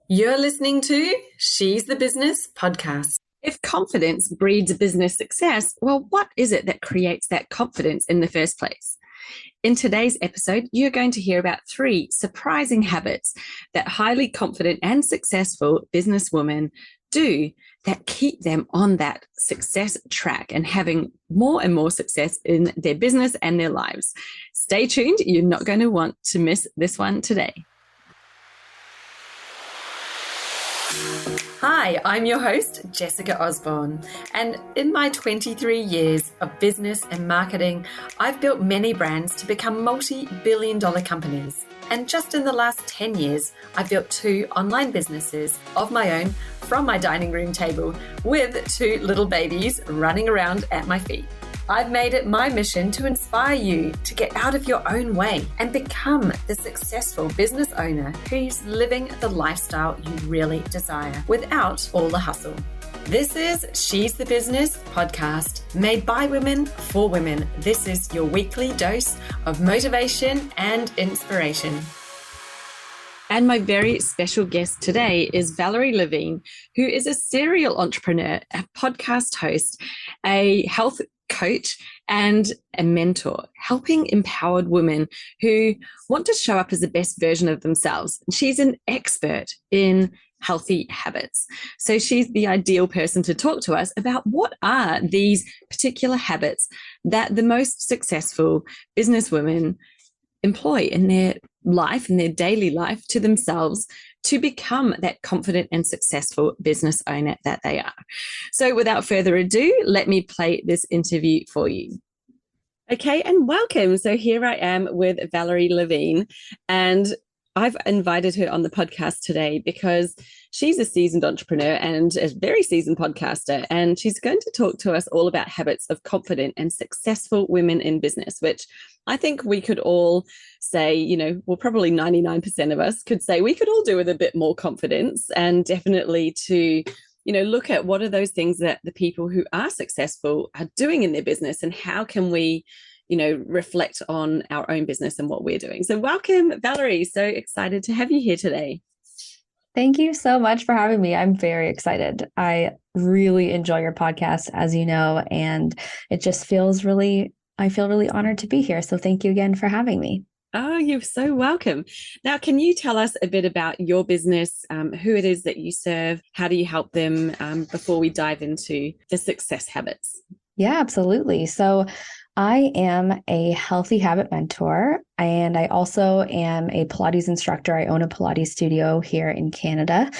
You're listening to She's the Business podcast. If confidence breeds business success, well, what is it that creates that confidence in the first place? In today's episode, you're going to hear about 3 surprising habits that highly confident and successful businesswomen do that keep them on that success track and having more and more success in their business and their lives. Stay tuned. You're not going to want to miss this one today. Hi, I'm your host, Jessica Osborne, and in my 23 years of business and marketing, I've built many brands to become multi-billion-dollar companies. And just in the last 10 years, I've built 2 online businesses of my own from my dining room table with 2 little babies running around at my feet. I've made it my mission to inspire you to get out of your own way and become the successful business owner who's living the lifestyle you really desire without all the hustle. This is She's the Business podcast, made by women for women. This is your weekly dose of motivation and inspiration. And my very special guest today is Valerie LaVigne, who is a serial entrepreneur, a podcast host, a health coach, and a mentor, helping empowered women who want to show up as the best version of themselves. She's an expert in healthy habits. So she's the ideal person to talk to us about what are these particular habits that the most successful businesswomen employ in their life, in their daily life, to themselves, to become that confident and successful business owner that they are. So without further ado, let me play this interview for you. Okay, and welcome. So here I am with Valerie LaVigne, and I've invited her on the podcast today because she's a seasoned entrepreneur and a very seasoned podcaster, and she's going to talk to us all about habits of confident and successful women in business, which I think we could all say, well, probably 99% of us could say we could all do with a bit more confidence, and definitely to, look at what are those things that the people who are successful are doing in their business, and how can we reflect on our own business and what we're doing. So welcome, Valerie. So excited to have you here today. Thank you so much for having me. I'm very excited. I really enjoy your podcast, as you know, and it just I feel really honored to be here. So thank you again for having me. Oh, you're so welcome. Now, can you tell us a bit about your business, who it is that you serve, how do you help them, before we dive into the success habits? Yeah, absolutely. So I am a healthy habit mentor, and I also am a Pilates instructor. I own a Pilates studio here in Canada.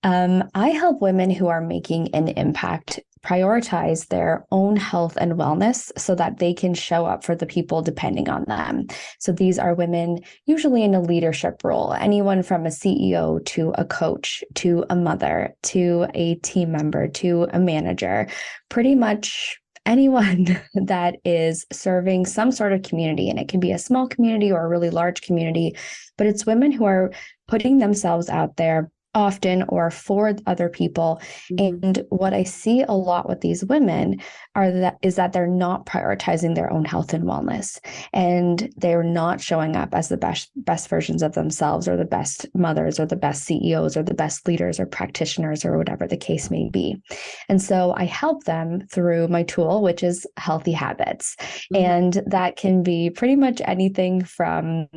I help women who are making an impact prioritize their own health and wellness so that they can show up for the people depending on them. So these are women usually in a leadership role, anyone from a CEO to a coach, to a mother, to a team member, to a manager, pretty much anyone that is serving some sort of community. And it can be a small community or a really large community, but it's women who are putting themselves out there often or for other people. Mm-hmm. And what I see a lot with these women is that they're not prioritizing their own health and wellness, and they're not showing up as the best versions of themselves, or the best mothers, or the best CEOs, or the best leaders, or practitioners, or whatever the case may be. And so I help them through my tool, which is healthy habits. Mm-hmm. And that can be pretty much anything from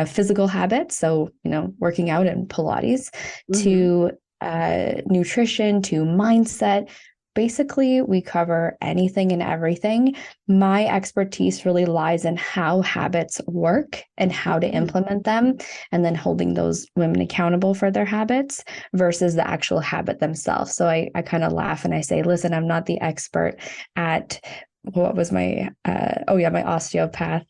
physical habits, so working out and Pilates, mm-hmm. to nutrition, to mindset. Basically, we cover anything and everything. My expertise really lies in how habits work and how to implement them, and then holding those women accountable for their habits versus the actual habit themselves. So I kind of laugh and I say, listen, I'm not the expert at what was my my osteopath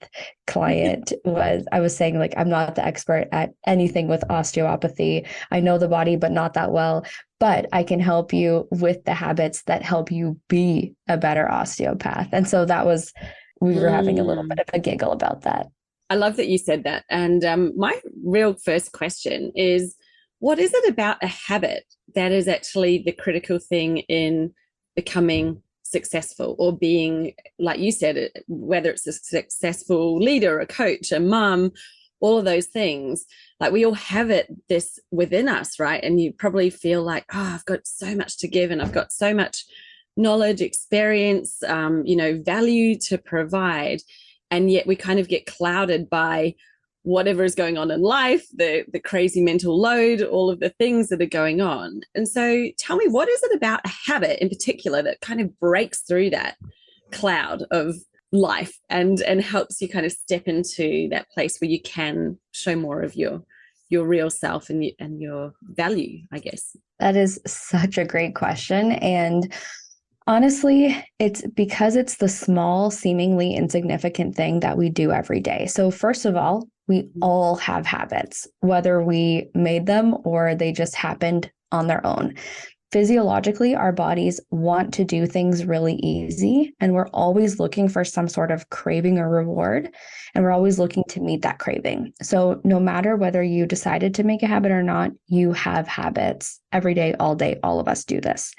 client I was saying, like, I'm not the expert at anything with osteopathy. I know the body, but not that well, but I can help you with the habits that help you be a better osteopath. And so we were having a little bit of a giggle about that. I love that you said that. And my real first question is, what is it about a habit that is actually the critical thing in becoming successful, or being, like you said, whether it's a successful leader, a coach, a mom, all of those things. Like we all have this within us, right? And you probably feel like, oh, I've got so much to give and I've got so much knowledge, experience, value to provide. And yet we kind of get clouded by whatever is going on in life, the crazy mental load, all of the things that are going on. And so tell me, what is it about a habit in particular that kind of breaks through that cloud of life and helps you kind of step into that place where you can show more of your real self and your value, I guess? That is such a great question. And honestly, it's because it's the small, seemingly insignificant thing that we do every day. So first of all, we all have habits, whether we made them or they just happened on their own. Physiologically, our bodies want to do things really easy, and we're always looking for some sort of craving or reward, and we're always looking to meet that craving. So no matter whether you decided to make a habit or not, you have habits every day, all day. All of us do this.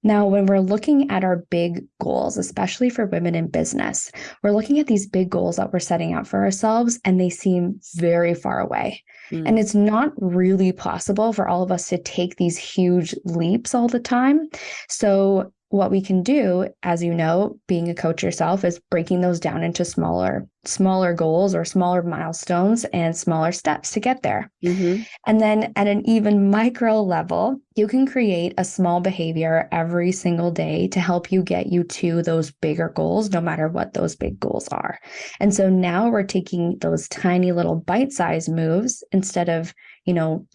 Now, when we're looking at our big goals, especially for women in business, we're looking at these big goals that we're setting out for ourselves, and they seem very far away. And it's not really possible for all of us to take these huge leaps all the time. So what we can do, as you know, being a coach yourself, is breaking those down into smaller goals or smaller milestones and smaller steps to get there. Mm-hmm. And then at an even micro level, you can create a small behavior every single day to help you get you to those bigger goals, no matter what those big goals are. And so now we're taking those tiny little bite-sized moves instead of,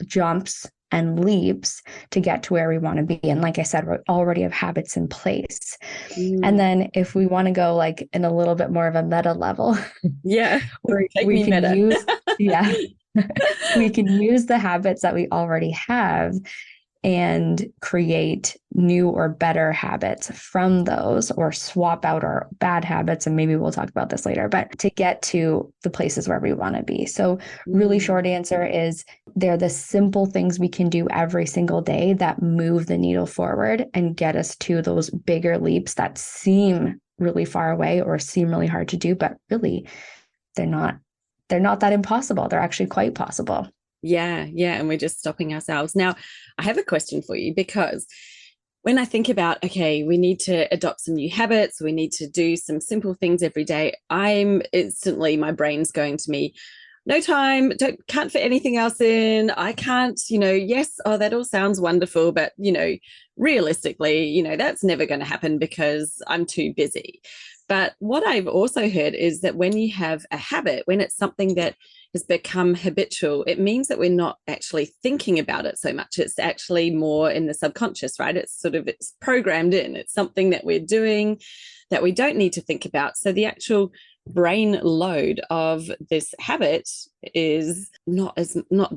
jumps and leaps to get to where we want to be. And like I said, we already have habits in place. And then if we want to go like in a little bit more of a meta level, we can use the habits that we already have and create new or better habits from those, or swap out our bad habits. And maybe we'll talk about this later, but to get to the places where we want to be. So really short answer is they're the simple things we can do every single day that move the needle forward and get us to those bigger leaps that seem really far away or seem really hard to do, but really they're not that impossible. They're actually quite possible. Yeah. And we're just stopping ourselves. Now, I have a question for you, because when I think about, okay, we need to adopt some new habits, we need to do some simple things every day, my brain's going to me, no time, can't fit anything else in. I can't, yes, that all sounds wonderful, but, realistically, that's never going to happen because I'm too busy. But what I've also heard is that when you have a habit, when it's something that has become habitual, it means that we're not actually thinking about it so much. It's actually more in the subconscious, right? It's programmed in. It's something that we're doing that we don't need to think about. So the actual brain load of this habit is not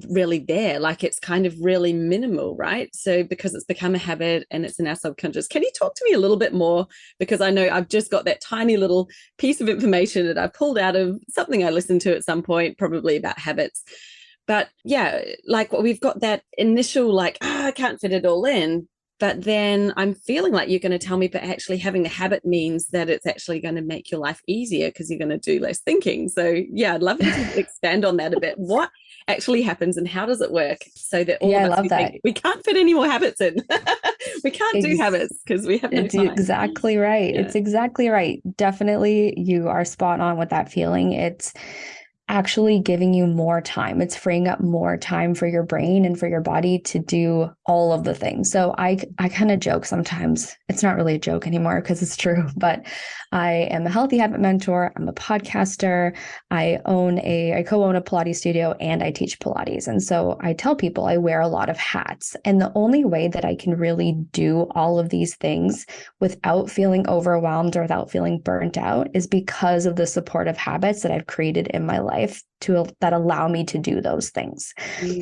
really there. Like it's kind of really minimal, right? So because it's become a habit and it's in our subconscious. Can you talk to me a little bit more? Because I know I've just got that tiny little piece of information that I pulled out of something I listened to at some point, probably about habits. But yeah, like we've got that initial I can't fit it all in. But then I'm feeling like you're going to tell me, but actually having the habit means that it's actually going to make your life easier because you're going to do less thinking. So yeah, I'd love you to expand on that a bit. What actually happens and how does it work so that all of us think we can't fit any more habits in? We can't do habits because we have no time. Exactly right. Yeah. It's exactly right. Definitely, you are spot on with that feeling. It's actually giving you more time. It's freeing up more time for your brain and for your body to do all of the things. So I kind of joke sometimes. It's not really a joke anymore because it's true, but I am a healthy habit mentor. I'm a podcaster. I co-own a Pilates studio and I teach Pilates. And so I tell people I wear a lot of hats. And the only way that I can really do all of these things without feeling overwhelmed or without feeling burnt out is because of the supportive habits that I've created in my life that allow me to do those things.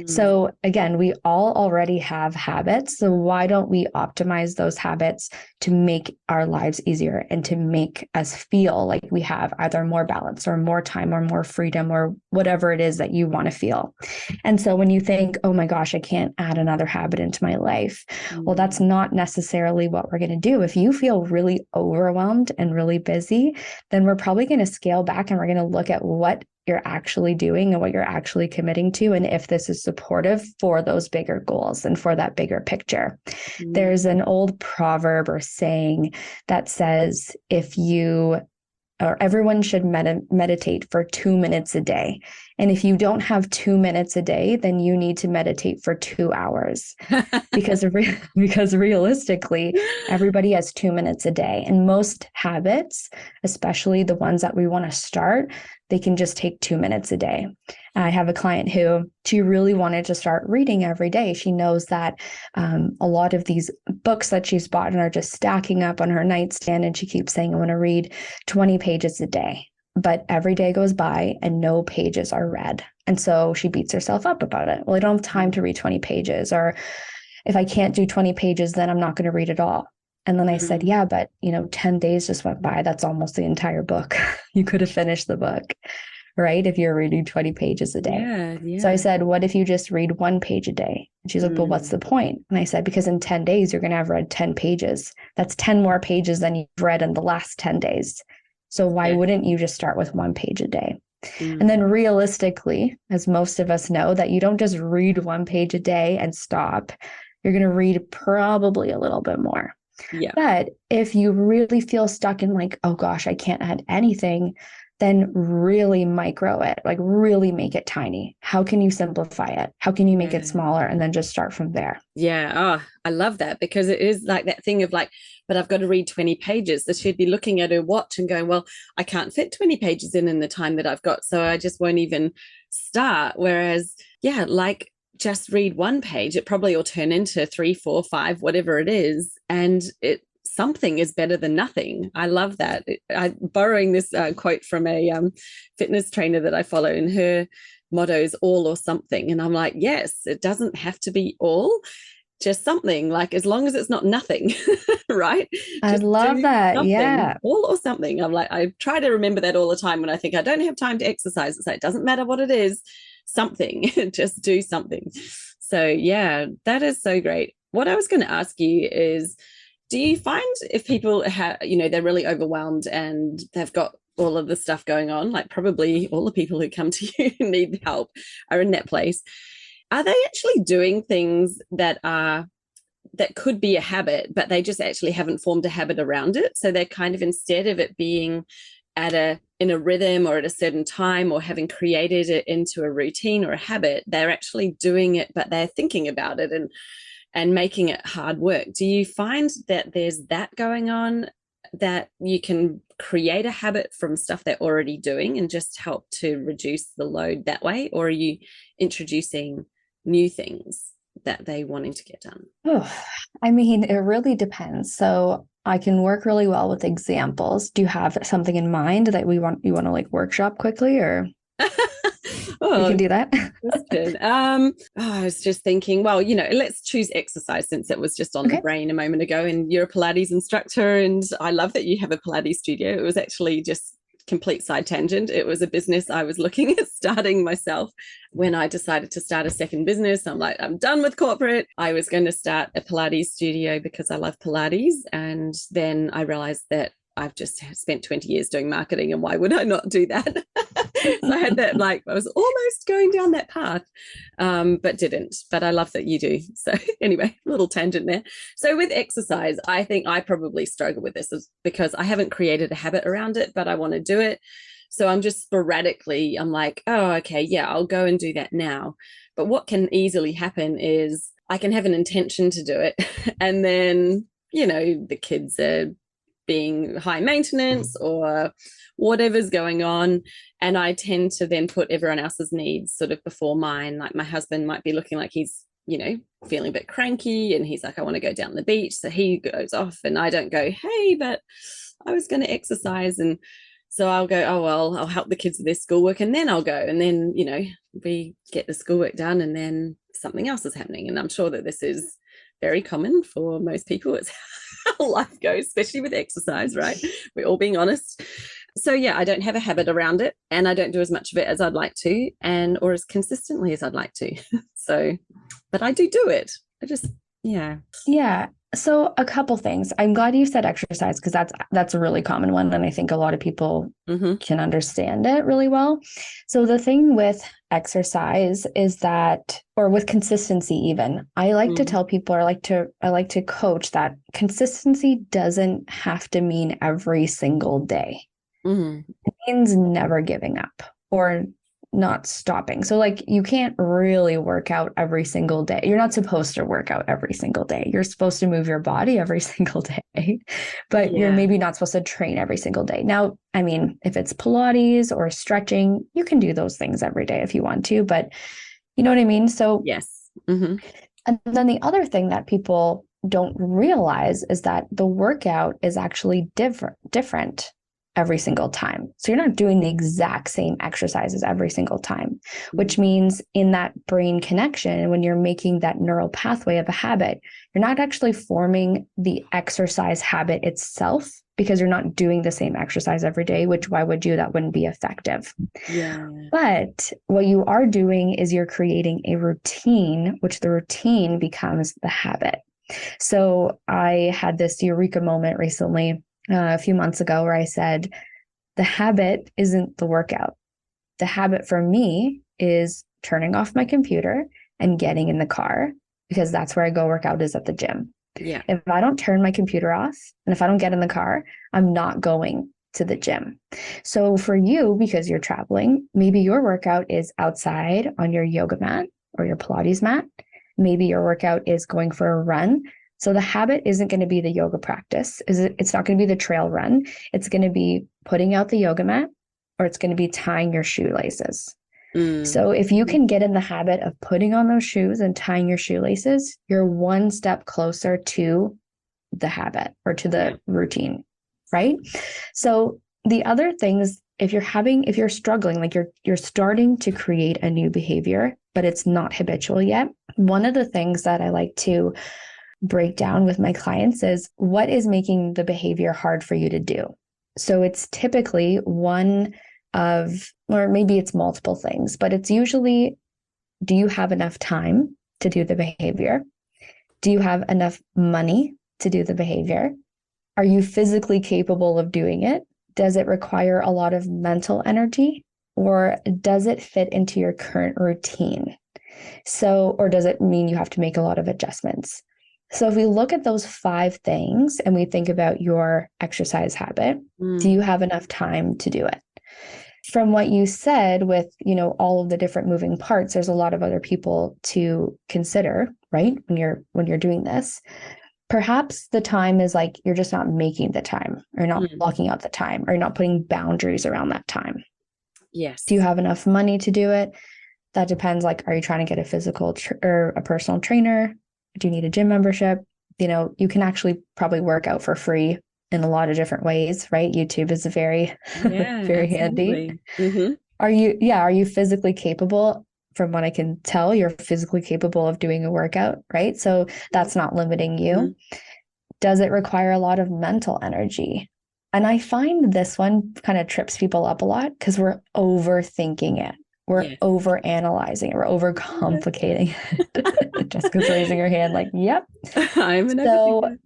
So again, we all already have habits. So why don't we optimize those habits to make our lives easier and to make us feel like we have either more balance or more time or more freedom or whatever it is that you want to feel. And so when you think, oh my gosh, I can't add another habit into my life. Well, that's not necessarily what we're going to do. If you feel really overwhelmed and really busy, then we're probably going to scale back and we're going to look at what you're actually doing and what you're actually committing to, and if this is supportive for those bigger goals and for that bigger picture. There's an old proverb or saying that says everyone should meditate for 2 minutes a day. And if you don't have 2 minutes a day, then you need to meditate for 2 hours because realistically, everybody has 2 minutes a day. And most habits, especially the ones that we want to start, they can just take 2 minutes a day. I have a client who she really wanted to start reading every day. She knows that a lot of these books that she's bought are just stacking up on her nightstand. And she keeps saying, I want to read 20 pages a day. But every day goes by and no pages are read. And so she beats herself up about it. Well, I don't have time to read 20 pages. Or if I can't do 20 pages, then I'm not going to read at all. And then I said, yeah, but 10 days just went by. That's almost the entire book. You could have finished the book, right? If you're reading 20 pages a day. Yeah. So I said, what if you just read 1 page a day? And she's like, well, what's the point? And I said, because in 10 days, you're going to have read 10 pages. That's 10 more pages than you've read in the last 10 days. So why wouldn't you just start with 1 page a day? And then realistically, as most of us know, that you don't just read 1 page a day and stop. You're going to read probably a little bit more. Yeah. But if you really feel stuck in like, oh gosh, I can't add anything, then really micro it, like really make it tiny. How can you simplify it? How can you make it smaller and then just start from there? Yeah. Oh, I love that, because it is like that thing of like, but I've got to read 20 pages. So she'd be looking at her watch and going, well, I can't fit 20 pages in the time that I've got. So I just won't even start. Whereas, yeah, like just read 1 page, it probably will turn into 3, 4, 5, whatever it is. And something is better than nothing. I love that. I'm borrowing this quote from a fitness trainer that I follow, and her motto is all or something. And I'm like, yes, it doesn't have to be all, just something, like as long as it's not nothing, right? I love that. Something, yeah. all or something. I'm like, I try to remember that all the time when I think I don't have time to exercise. It's like, it doesn't matter what it is, something, just do something. So yeah, that is so great. What I was going to ask you is, do you find if people have, they're really overwhelmed and they've got all of the stuff going on, like probably all the people who come to you need help are in that place, are they actually doing things that could be a habit, but they just actually haven't formed a habit around it? So they're kind of, instead of it being in a rhythm or at a certain time, or having created it into a routine or a habit, they're actually doing it, but they're thinking about it and making it hard work. Do you find that there's that going on, that you can create a habit from stuff they're already doing and just help to reduce the load that way? Or are you introducing new things that they wanting to get done? Oh, I mean, it really depends. So I can work really well with examples. Do you have something in mind that you want to like workshop quickly, or? We can do that. I was just thinking, well, let's choose exercise, since it was just on the brain a moment ago. And you're a Pilates instructor, and I love that you have a Pilates studio. It was actually just complete side tangent. It was a business I was looking at starting myself when I decided to start a second business. I'm like, I'm done with corporate. I was going to start a Pilates studio because I love Pilates. And then I realized that I've just spent 20 years doing marketing, and why would I not do that? So I had that, like, I was almost going down that path, but didn't. But I love that you do. So anyway, little tangent there. So with exercise, I think I probably struggle with this because I haven't created a habit around it, but I want to do it. So I'm just sporadically, I'm like, oh, okay, yeah, I'll go and do that now. But what can easily happen is I can have an intention to do it. And then, the kids are being high maintenance or whatever's going on. And I tend to then put everyone else's needs sort of before mine. Like my husband might be looking like he's, feeling a bit cranky, and he's like, I want to go down the beach. So he goes off, and I don't go, hey, but I was going to exercise. And so I'll go, oh, well, I'll help the kids with their schoolwork, and then I'll go. And then, we get the schoolwork done, and then something else is happening. And I'm sure that this is very common for most people. It's how life goes, especially with exercise, right? We're all being honest. So yeah, I don't have a habit around it, and I don't do as much of it as I'd like to, or as consistently as I'd like to. So, but I do it. I just, yeah. Yeah. So a couple things. I'm glad you said exercise because that's a really common one, and I think a lot of people can understand it really well. So the thing with exercise is that, or with consistency even, I like to tell people, or I like to coach that consistency doesn't have to mean every single day. It means never giving up or not stopping. So like you can't really work out every single day. You're not supposed to work out every single day. You're supposed to move your body every single day, but you're maybe not supposed to train every single day. Now, I mean, if it's Pilates or stretching, you can do those things every day if you want to, but you know what I mean? So yes. And then the other thing that people don't realize is that the workout is actually different every single time. So you're not doing the exact same exercises every single time, which means in that brain connection, when you're making that neural pathway of a habit, you're not actually forming the exercise habit itself because you're not doing the same exercise every day, which why would you? That wouldn't be effective. Yeah. But what you are doing is you're creating a routine, which the routine becomes the habit. So I had this eureka moment recently, a few months ago, where I said, the habit isn't the workout. The habit for me is turning off my computer and getting in the car, because that's where I go work out, is at the gym. Yeah. If I don't turn my computer off and if I don't get in the car, I'm not going to the gym. So for you, because you're traveling, maybe your workout is outside on your yoga mat or your Pilates mat. Maybe your workout is going for a run. So the habit isn't going to be the yoga practice. It's not going to be the trail run. It's going to be putting out the yoga mat, or it's going to be tying your shoelaces. So if you can get in the habit of putting on those shoes and tying your shoelaces, you're one step closer to the habit or to the routine, right? So the other things, if you're struggling, like you're starting to create a new behavior, but it's not habitual yet, one of the things that I like to break down with my clients is, what is making the behavior hard for you to do? So it's typically one of, or maybe it's multiple things, but it's usually, do you have enough time to do the behavior? Do you have enough money to do the behavior? Are you physically capable of doing it? Does it require a lot of mental energy, or does it fit into your current routine? So, or does it mean you have to make a lot of adjustments? So if we look at those 5 things and we think about your exercise habit, do you have enough time to do it? From what you said with, all of the different moving parts, there's a lot of other people to consider, right? When you're doing this, perhaps the time is like, you're just not making the time, or not blocking out the time, or you're not putting boundaries around that time. Yes. Do you have enough money to do it? That depends. Like, are you trying to get a physical or a personal trainer? Do you need a gym membership? You can actually probably work out for free in a lot of different ways, right? YouTube is very, very handy. Are you physically capable? From what I can tell, you're physically capable of doing a workout, right? So that's not limiting you. Does it require a lot of mental energy? And I find this one kind of trips people up a lot because we're overthinking it. We're over analyzing it. We're over complicating it. Jessica's raising her hand like, yep. I'm an overthinker.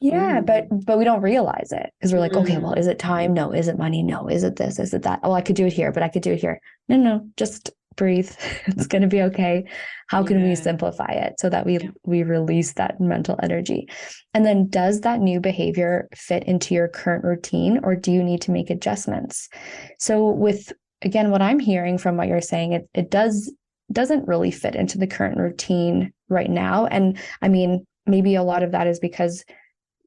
Yeah, but we don't realize it because we're like, okay, well, is it time? No. Is it money? No. Is it this? Is it that? Oh, I could do it here, but I could do it here. No, just breathe. It's going to be okay. How can we simplify it so that we release that mental energy? And then, does that new behavior fit into your current routine, or do you need to make adjustments? So again, what I'm hearing from what you're saying, it doesn't really fit into the current routine right now. And I mean, maybe a lot of that is because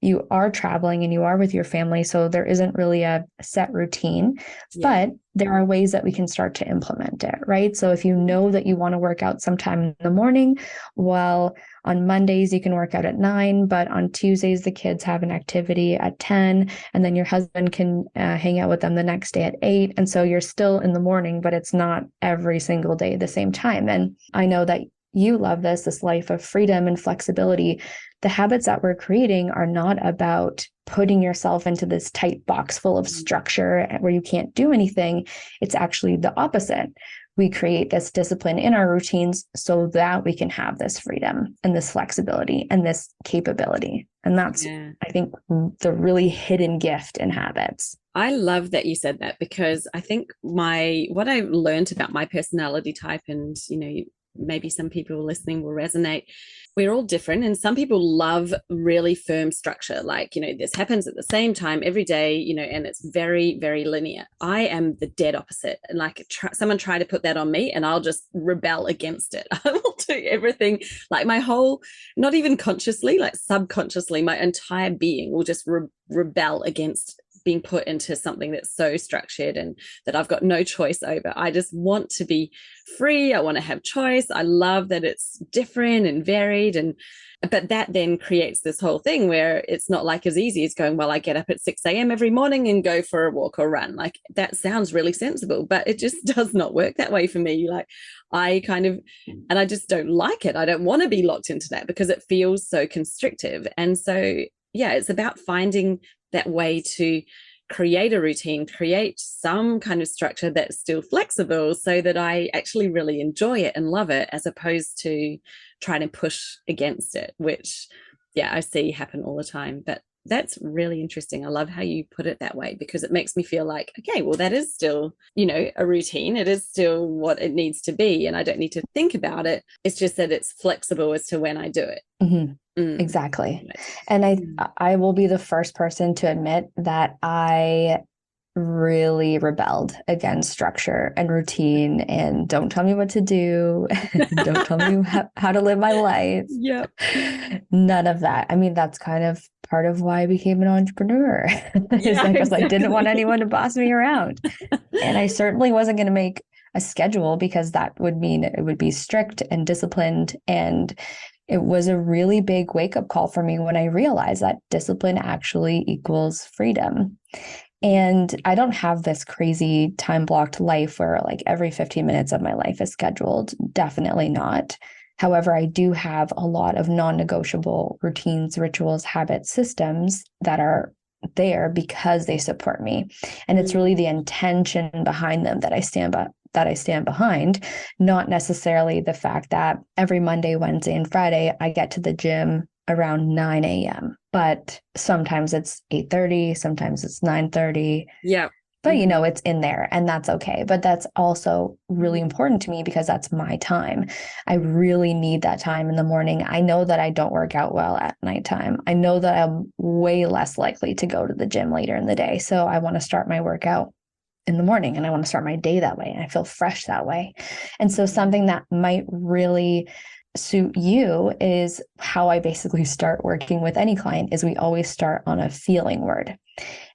you are traveling and you are with your family, so there isn't really a set routine, but there are ways that we can start to implement it, right? So if you know that you want to work out sometime in the morning, well, on Mondays you can work out at 9, but on Tuesdays the kids have an activity at 10, and then your husband can hang out with them the next day at 8. And so you're still in the morning, but it's not every single day at the same time. And I know that you love this life of freedom and flexibility. The habits that we're creating are not about putting yourself into this tight box full of structure where you can't do anything. It's actually the opposite. We create this discipline in our routines so that we can have this freedom and this flexibility and this capability. And that's, I think, the really hidden gift in habits. I love that you said that, because I think what I learned about my personality type, and, maybe some people listening will resonate. We're all different, and some people love really firm structure. Like, this happens at the same time every day, and it's very, very linear. I am the dead opposite. And like someone try to put that on me and I'll just rebel against it. I will do everything, like my whole, not even consciously, like subconsciously, my entire being will just rebel against being put into something that's so structured and that I've got no choice over. I just want to be free. I want to have choice. I love that it's different and varied. But that then creates this whole thing where it's not like as easy as going, well, I get up at 6 a.m. every morning and go for a walk or run. Like, that sounds really sensible, but it just does not work that way for me. Like, and I just don't like it. I don't want to be locked into that because it feels so constrictive. And so, it's about finding that way to create a routine, create some kind of structure that's still flexible so that I actually really enjoy it and love it, as opposed to trying to push against it, which, I see happen all the time. But that's really interesting. I love how you put it that way, because it makes me feel like, okay, well, that is still, a routine. It is still what it needs to be. And I don't need to think about it. It's just that it's flexible as to when I do it. Mm-hmm. Exactly. And I will be the first person to admit that I really rebelled against structure and routine and don't tell me what to do. Don't tell me how to live my life. Yeah. None of that. I mean, that's kind of part of why I became an entrepreneur. Because I didn't want anyone to boss me around. And I certainly wasn't going to make a schedule, because that would mean it would be strict and disciplined. And it was a really big wake-up call for me when I realized that discipline actually equals freedom. And I don't have this crazy time-blocked life where like every 15 minutes of my life is scheduled. Definitely not. However, I do have a lot of non-negotiable routines, rituals, habits, systems that are there because they support me. And it's really the intention behind them that I stand behind, not necessarily the fact that every Monday, Wednesday, and Friday, I get to the gym around 9 a.m. But sometimes it's 8:30, sometimes it's 9:30. Yeah. But, it's in there, and that's okay. But that's also really important to me because that's my time. I really need that time in the morning. I know that I don't work out well at nighttime. I know that I'm way less likely to go to the gym later in the day. So I want to start my workout in the morning, and I want to start my day that way. And I feel fresh that way. And so something that might really suit you is how I basically start working with any client is we always start on a feeling word.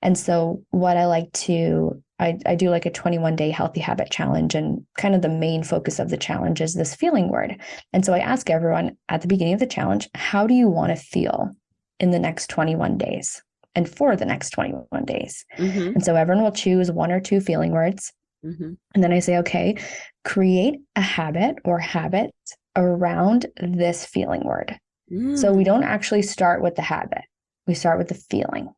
And so what I like to, I do like a 21-day healthy habit challenge, and kind of the main focus of the challenge is this feeling word. And so I ask everyone at the beginning of the challenge, how do you want to feel in the next 21 days and for the next 21 days? Mm-hmm. And so everyone will choose one or two feeling words. Mm-hmm. And then I say, okay, create a habit or habits around this feeling word. So we don't actually start with the habit. We start with the feeling.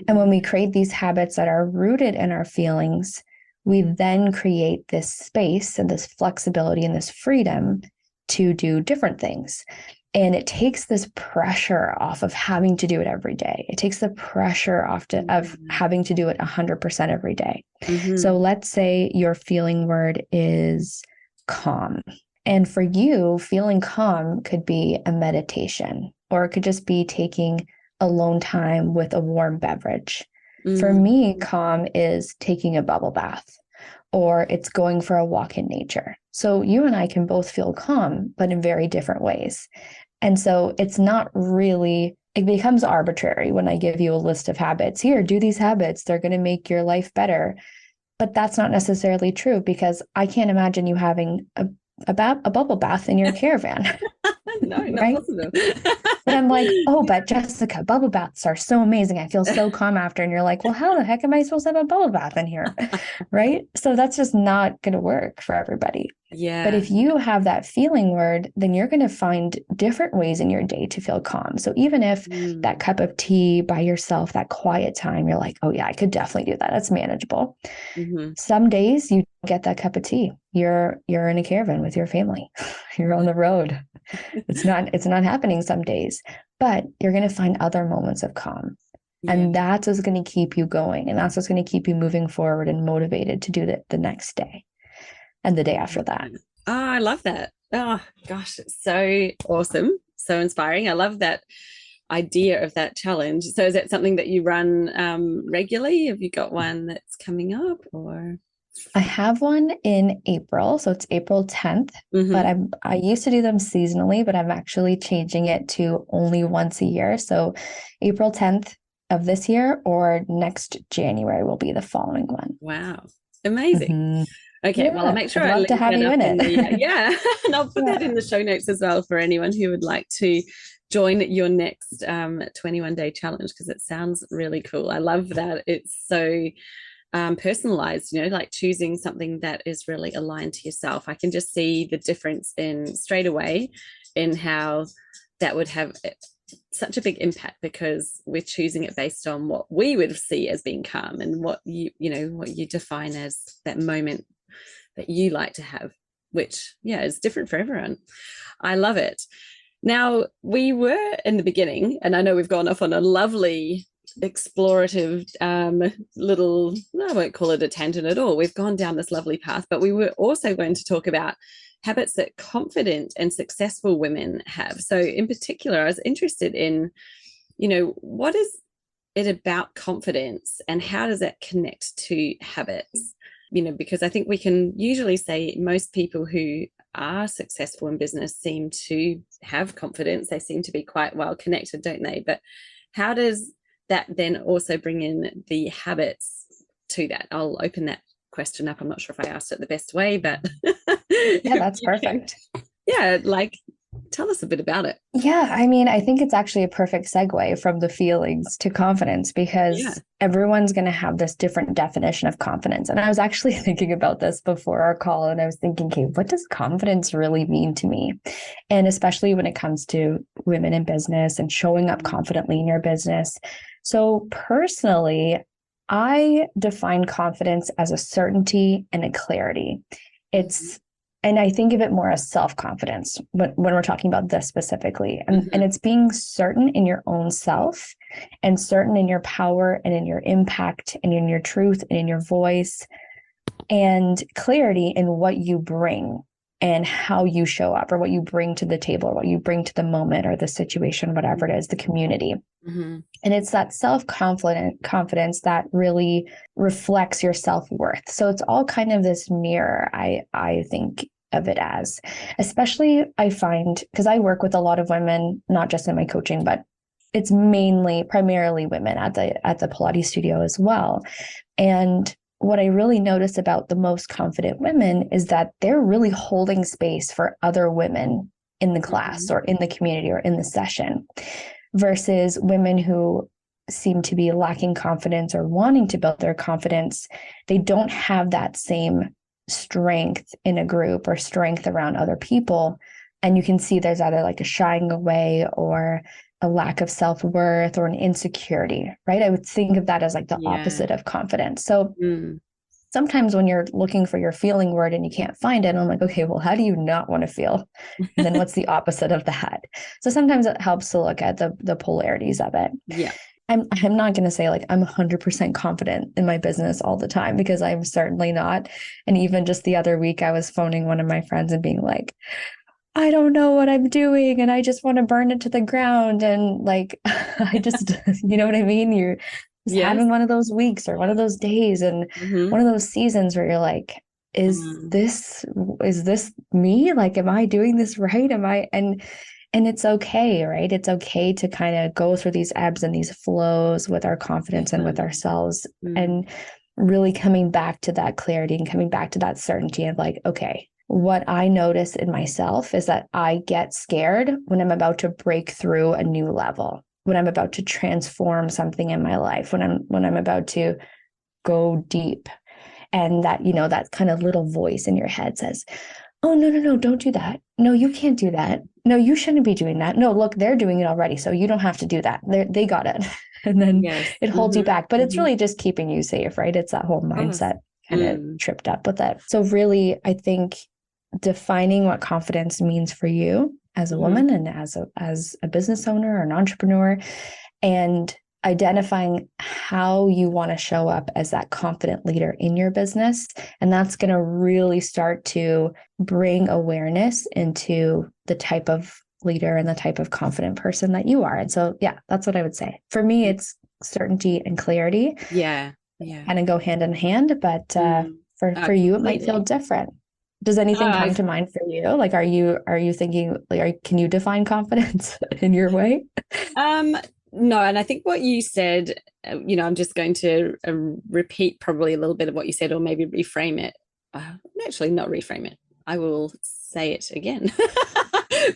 And when we create these habits that are rooted in our feelings, we then create this space and this flexibility and this freedom to do different things. And it takes this pressure off of having to do it every day. It takes the pressure off of having to do it 100% every day. Mm-hmm. So let's say your feeling word is calm. And for you, feeling calm could be a meditation, or it could just be taking alone time with a warm beverage. Mm-hmm. For me, calm is taking a bubble bath, or it's going for a walk in nature. So you and I can both feel calm, but in very different ways. And so it's not really, it becomes arbitrary when I give you a list of habits. Here, do these habits. They're going to make your life better. But that's not necessarily true, because I can't imagine you having a bubble bath in your caravan. No, not right? possible. But I'm like, oh, but Jessica, bubble baths are so amazing. I feel so calm after. And you're like, well, how the heck am I supposed to have a bubble bath in here? Right? So that's just not going to work for everybody. Yeah. But if you have that feeling word, then you're going to find different ways in your day to feel calm. So even if that cup of tea by yourself, that quiet time, you're like, oh yeah, I could definitely do that. That's manageable. Mm-hmm. Some days you get that cup of tea. You're in a caravan with your family. You're on the road. It's not happening some days. but you're going to find other moments of calm. Yeah. And that's what's going to keep you going. And that's what's going to keep you moving forward and motivated to do that the next day and the day after that. Oh, I love that. Oh, gosh, it's so awesome. So inspiring. I love that idea of that challenge. So is that something that you run regularly? Have you got one that's coming up, or? I have one in April. So it's April 10th, but I used to do them seasonally, but I'm actually changing it to only once a year. So April 10th of this year, or next January will be the following one. Wow. Amazing. Okay, well, I'll make sure I'd love to have you in it. Yeah, and I'll put that in the show notes as well for anyone who would like to join your next 21-day challenge, because it sounds really cool. I love that it's so personalized, like choosing something that is really aligned to yourself. I can just see the difference in straight away in how that would have such a big impact, because we're choosing it based on what we would see as being calm and what what you define as that moment that you like to have, which is different for everyone. I love it. Now, we were in the beginning, and I know we've gone off on a lovely explorative little, I won't call it a tangent at all. We've gone down this lovely path, but we were also going to talk about habits that confident and successful women have. So in particular, I was interested in, what is it about confidence and how does that connect to habits? Because I think we can usually say most people who are successful in business seem to have confidence. They seem to be quite well connected, don't they? But how does that then also bring in the habits to that? I'll open that question up. I'm not sure if I asked it the best way, but yeah, that's perfect. Tell us a bit about it. Yeah, I think it's actually a perfect segue from the feelings to confidence, because everyone's going to have this different definition of confidence. And I was actually thinking about this before our call, and I was thinking, okay, what does confidence really mean to me? And especially when it comes to women in business and showing up confidently in your business. So personally, I define confidence as a certainty and a clarity. And I think of it more as self-confidence when we're talking about this specifically. And it's being certain in your own self and certain in your power and in your impact and in your truth and in your voice, and clarity in what you bring and how you show up, or what you bring to the table, or what you bring to the moment or the situation, whatever it is, the community. And it's that confidence that really reflects your self-worth. So it's all kind of this mirror, I think of it as, especially I find, because I work with a lot of women, not just in my coaching, but it's primarily women at the Pilates studio as well. And what I really notice about the most confident women is that they're really holding space for other women in the class or in the community or in the session, versus women who seem to be lacking confidence or wanting to build their confidence. They don't have that same strength in a group or strength around other people. And you can see there's either like a shying away or a lack of self-worth or an insecurity, right? I would think of that as like the opposite of confidence. So sometimes when you're looking for your feeling word and you can't find it, I'm like, okay, well, how do you not want to feel? And then what's the opposite of that? So sometimes it helps to look at the polarities of it. Yeah. I'm not going to say like I'm 100% confident in my business all the time, because I'm certainly not. And even just the other week, I was phoning one of my friends and being like, I don't know what I'm doing, and I just want to burn it to the ground. And like, I just, you know what I mean? You're just having one of those weeks or one of those days and one of those seasons where you're like, is this me? Like, am I doing this right? And it's okay, right? It's okay to kind of go through these ebbs and these flows with our confidence and with ourselves, and really coming back to that clarity and coming back to that certainty of like, okay, what I notice in myself is that I get scared when I'm about to break through a new level, when I'm about to transform something in my life, when I'm about to go deep. And that, that kind of little voice in your head says, oh, no, don't do that. No, you can't do that. No, you shouldn't be doing that. No, look, they're doing it already, so you don't have to do that. They got it. And then it holds you back. But it's really just keeping you safe, right? It's that whole mindset kind of tripped up with it. So really, I think defining what confidence means for you as a woman and as a business owner or an entrepreneur, and identifying how you want to show up as that confident leader in your business. And that's going to really start to bring awareness into the type of leader and the type of confident person that you are. And so, yeah, that's what I would say. For me, it's certainty and clarity. Yeah. Kind of go hand in hand, but for you, it might feel different. Does anything come to mind for you? Like, are you thinking, like, can you define confidence in your way? No, and I think what you said, I'm just going to repeat probably a little bit of what you said, or maybe reframe it. Actually, not reframe it. I will say it again.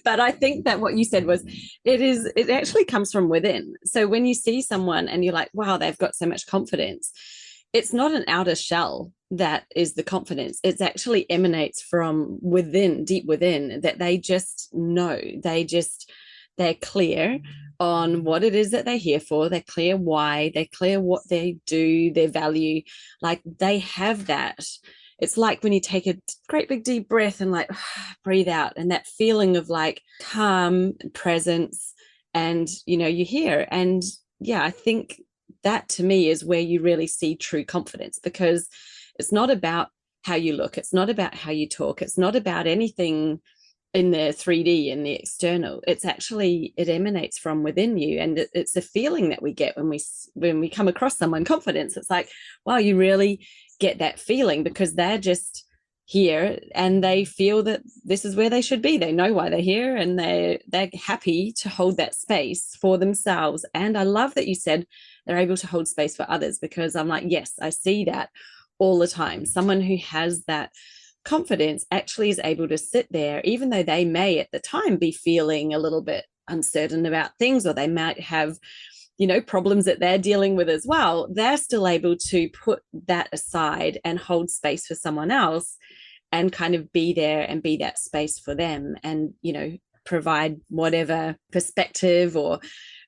But I think that what you said was, it actually comes from within. So when you see someone and you're like, wow, they've got so much confidence, it's not an outer shell that is the confidence. It actually emanates from within, deep within, that they just know. They're clear on what it is that they're here for. They're clear why. They're clear what they do, their value. Like, they have that. It's like when you take a great big deep breath and like breathe out, and that feeling of like calm and presence, and you're here. And yeah, I think that to me is where you really see true confidence, because it's not about how you look. It's not about how you talk. It's not about anything in the 3D and the external. It's actually, it emanates from within you. And it's a feeling that we get when we come across someone confidence. It's like, wow, you really get that feeling, because they're just here and they feel that this is where they should be. They know why they're here, and they're happy to hold that space for themselves. And I love that you said they're able to hold space for others, because I'm like, yes, I see that all the time. Someone who has that confidence actually is able to sit there, even though they may at the time be feeling a little bit uncertain about things, or they might have problems that they're dealing with as well. They're still able to put that aside and hold space for someone else, and kind of be there and be that space for them, and provide whatever perspective, or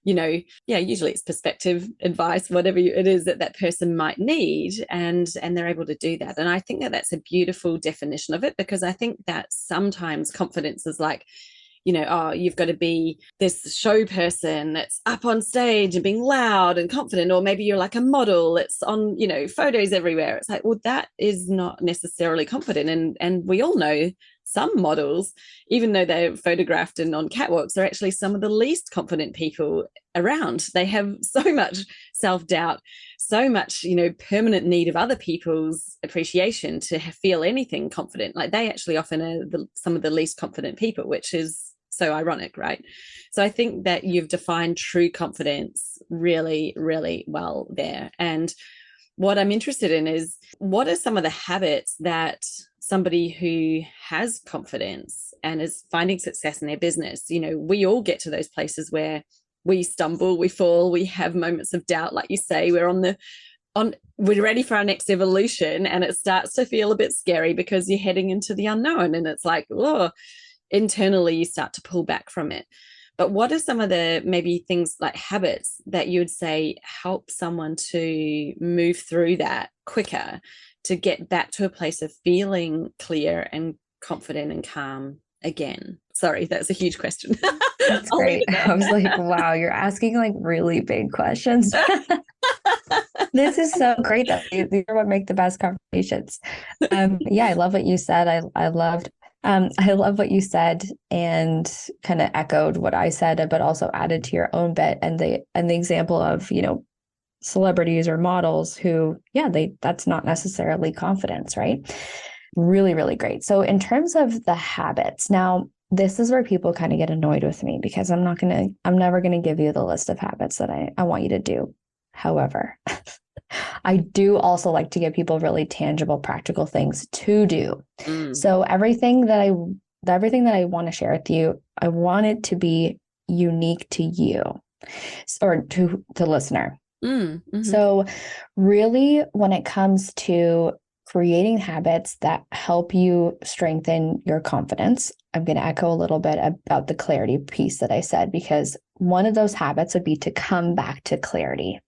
usually it's perspective, advice, whatever it is that person might need, and they're able to do that. And I think that that's a beautiful definition of it, because I think that sometimes confidence is like, you've got to be this show person that's up on stage and being loud and confident, or maybe you're like a model that's on, photos everywhere. It's like, well, that is not necessarily confident. And we all know some models, even though they're photographed and on catwalks, are actually some of the least confident people around. They have so much self-doubt, so much, permanent need of other people's appreciation to feel anything confident. Like, they actually often are some of the least confident people, which is so ironic, right? So I think that you've defined true confidence really, really well there. And what I'm interested in is, what are some of the habits that somebody who has confidence and is finding success in their business, we all get to those places where we stumble, we fall, we have moments of doubt, like you say, we're ready for our next evolution, and it starts to feel a bit scary because you're heading into the unknown, and it's like, oh, internally you start to pull back from it. But what are some of the maybe things like habits that you would say help someone to move through that quicker, to get back to a place of feeling clear and confident and calm again? Sorry, that's a huge question. That's great. I was like, wow, you're asking like really big questions. This is so great. These are what make the best conversations. Yeah, I love what you said. I love what you said, and kind of echoed what I said, but also added to your own bit, and the example of, celebrities or models who, that's not necessarily confidence, right? Really, really great. So in terms of the habits, now this is where people kind of get annoyed with me, because I'm never going to give you the list of habits that I want you to do. However, I do also like to give people really tangible, practical things to do. So everything that I want to share with you, I want it to be unique to you, or to the listener. So really, when it comes to creating habits that help you strengthen your confidence, I'm going to echo a little bit about the clarity piece that I said, because one of those habits would be to come back to clarity.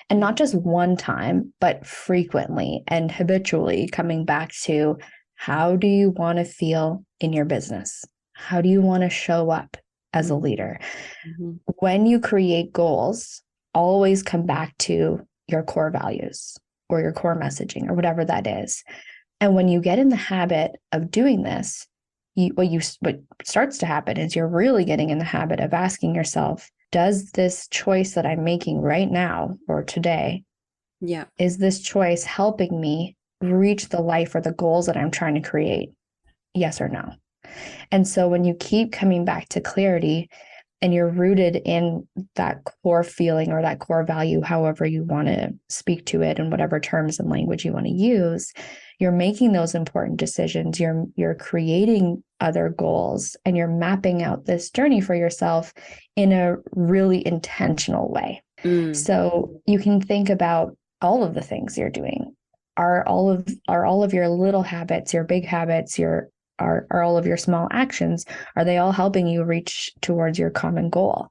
And not just one time, but frequently and habitually coming back to, how do you want to feel in your business? How do you want to show up as a leader? Mm-hmm. When you create goals, always come back to your core values or your core messaging or whatever that is. And when you get in the habit of doing this, what starts to happen is you're really getting in the habit of asking yourself, does this choice that I'm making right now or today, is this choice helping me reach the life or the goals that I'm trying to create? Yes or no? And so when you keep coming back to clarity and you're rooted in that core feeling or that core value, however you want to speak to it and whatever terms and language you want to use, you're making those important decisions. You're creating other goals and you're mapping out this journey for yourself in a really intentional way. So you can think about all of the things you're doing. Are all of your little habits, your big habits, are all of your small actions, are they all helping you reach towards your common goal?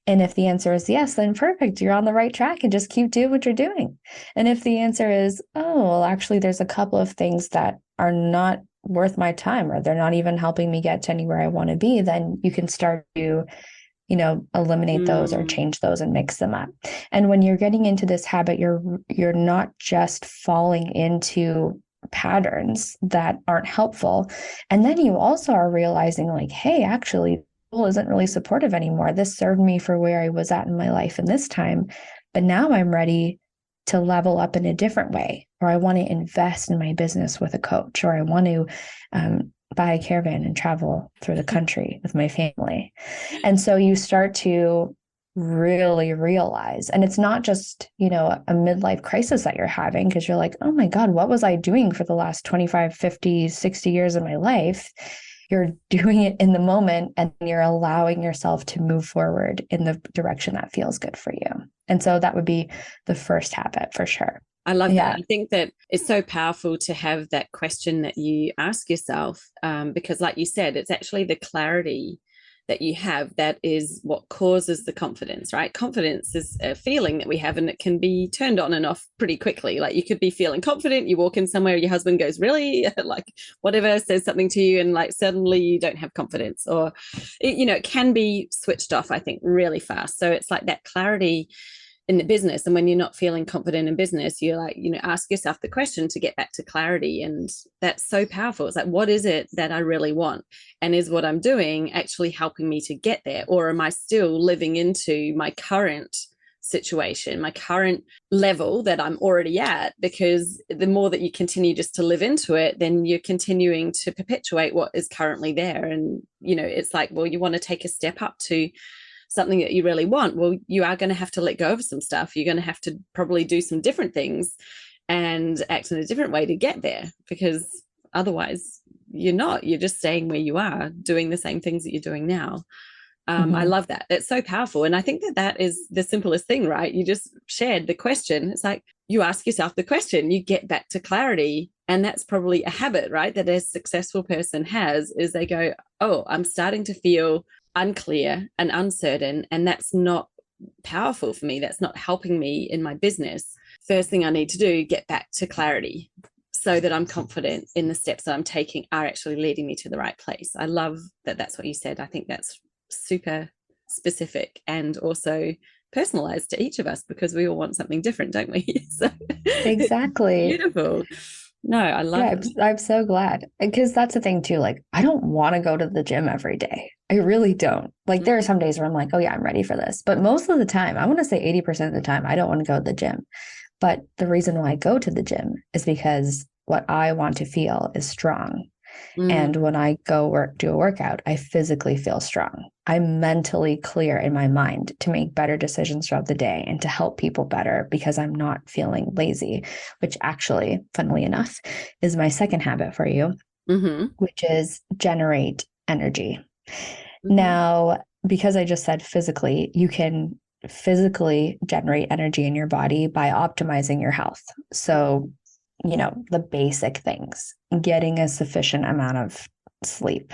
And if the answer is yes, then perfect, you're on the right track and just keep doing what you're doing. And if the answer is, oh, well, actually, there's a couple of things that are not worth my time or they're not even helping me get to anywhere I want to be, then you can start to eliminate those or change those and mix them up. And when you're getting into this habit, you're not just falling into patterns that aren't helpful. And then you also are realizing like, hey, actually, school isn't really supportive anymore. This served me for where I was at in my life in this time, but now I'm ready to level up in a different way, or I want to invest in my business with a coach, or I want to buy a caravan and travel through the country with my family. And so you start to really realize, and it's not just, a midlife crisis that you're having because you're like, oh my God, what was I doing for the last 25, 50, 60 years of my life? You're doing it in the moment and you're allowing yourself to move forward in the direction that feels good for you. And so that would be the first habit for sure. I love that. I think that it's so powerful to have that question that you ask yourself, because like you said, it's actually the clarity that you have that is what causes the confidence, right? Confidence is a feeling that we have and it can be turned on and off pretty quickly. Like you could be feeling confident, you walk in somewhere, your husband goes, really? Like whatever, says something to you and like suddenly you don't have confidence, or it can be switched off, I think, really fast. So it's like that clarity in the business. And when you're not feeling confident in business, you're like, ask yourself the question to get back to clarity. And that's so powerful. It's like, what is it that I really want? And is what I'm doing actually helping me to get there? Or am I still living into my current situation, my current level that I'm already at? Because the more that you continue just to live into it, then you're continuing to perpetuate what is currently there. And, it's like, well, you want to take a step up to something that you really want. Well, you are going to have to let go of some stuff. You're going to have to probably do some different things and act in a different way to get there, because otherwise you're just staying where you are doing the same things that you're doing now. I love that. It's so powerful. And I think that is the simplest thing, right? You just shared the question. It's like you ask yourself the question, you get back to clarity. And that's probably a habit, right? That a successful person has, is they go, oh, I'm starting to feel unclear and uncertain, and that's not powerful for me. That's not helping me in my business. First thing I need to do, get back to clarity so that I'm confident in the steps that I'm taking are actually leading me to the right place. I love that that's what you said. I think that's super specific and also personalized to each of us, because we all want something different, don't we? So exactly. Beautiful. No, I love it. I'm so glad, because that's the thing too. Like, I don't want to go to the gym every day. I really don't. Like, there are some days where I'm like, oh yeah, I'm ready for this. But most of the time, I want to say 80% of the time, I don't want to go to the gym. But the reason why I go to the gym is because what I want to feel is strong. And when I go do a workout, I physically feel strong. I'm mentally clear in my mind to make better decisions throughout the day and to help people better, because I'm not feeling lazy, which actually, funnily enough, is my second habit for you, which is generate energy. Now, because I just said physically, you can physically generate energy in your body by optimizing your health. So the basic things, getting a sufficient amount of sleep,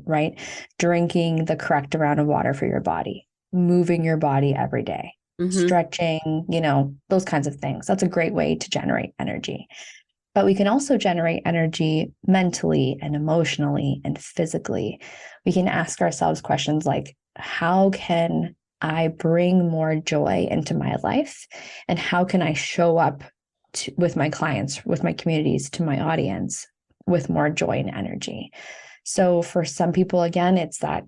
right? Drinking the correct amount of water for your body, moving your body every day, stretching, those kinds of things. That's a great way to generate energy. But we can also generate energy mentally and emotionally and physically. We can ask ourselves questions like, how can I bring more joy into my life? And how can I show up with my clients, with my communities, to my audience with more joy and energy? So for some people, again, it's that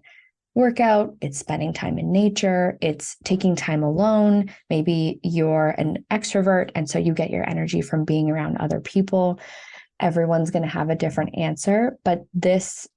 workout, it's spending time in nature, it's taking time alone. Maybe you're an extrovert, and so you get your energy from being around other people. Everyone's going to have a different answer, but this